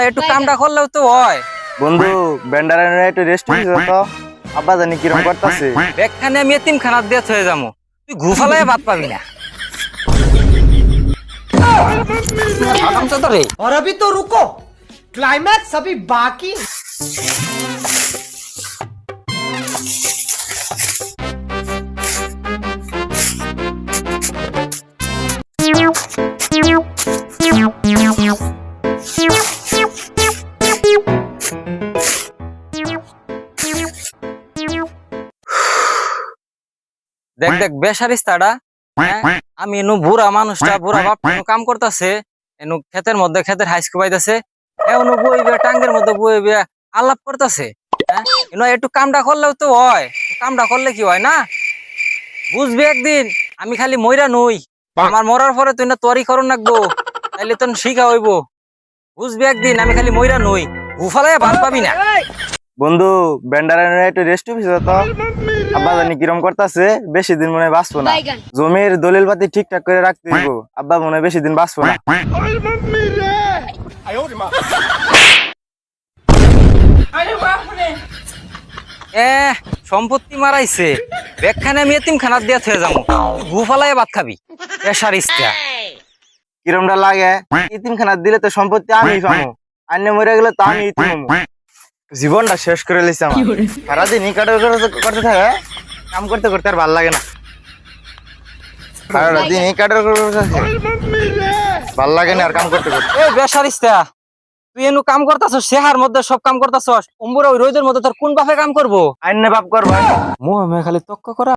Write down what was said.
একটু কামটা করলেও তো হয়। বন্ধু বেন্ডারের একটু রেস্ট নিস তো। আব্বা জানি কিরম করতেছে। ব্যাগখানে আমি এতিমখানাত দিয়ে থয়ে যাবো, তুই ঘুফালায় ভাত পাবি না। और अभी तो रुको, क्लाइमैक्स अभी बाकी। দেখ দেখ বেসারিস্তাটা, আমি এনু বুড়া মানুষটা বুড়া বাপ এনু কাম করতেছে, এনু ক্ষেতের মধ্যে ক্ষেতের হাইস কুবাইতেছে, এনু বইবে টাঙ্গের মধ্যে বইবে আলাপ করতেছে। এনু একটু কামটা করলেও তো হয়, কামটা করলে কি হয় না? বুঝবি একদিন আমি খালি মইরা নই, আমার মরার পরে তুই না তরি করন লাগবো, তাইলে তো শিখা হইব। বুঝবি একদিন আমি খালি মইরা নই, গুফালায় ভাত পাবি না। বন্ধু বেন্ডারের একটু রেস্ট নিস তো। আব্বা জানি কিরম করতেছে, বেশি দিন মনে হয় বাঁচবো না। জমির দলিল পাতি ঠিকঠাক করে রাখতে হইব, আব্বা মনে হয় বেশি দিন বাঁচবো না। সম্পত্তি মারাইছে, ব্যাগখানে আমি এতিমখানাত দিয়া থয়ে যাবো, গুফালায় ভাত খাবি বেসারিস্তা। কিরমটা লাগে? ইতিমখানা দিলে তো সম্পত্তি আমি পাবো, আন্নে মরে গেলে তো আমি ইতিম হবো। জীবনটা শেষ করে লিছে আমার। সারাদিন ই করতে থাকে, কাম করতে করতে আর ভাল লাগে না। সারাদিন ই কাটার ভাল লাগে না আর কাম করতে করতে। এই বেসারিস্তা, তুই এনু কাম করতাছস, সেহার মধ্যে সব কাম করতাছস, অম্বুরা ওই রোদের মধ্যে তোর কোন বাপে কাম করবো? আন্নে বাপ করবো। মুহ মে খালি তক্ক করা।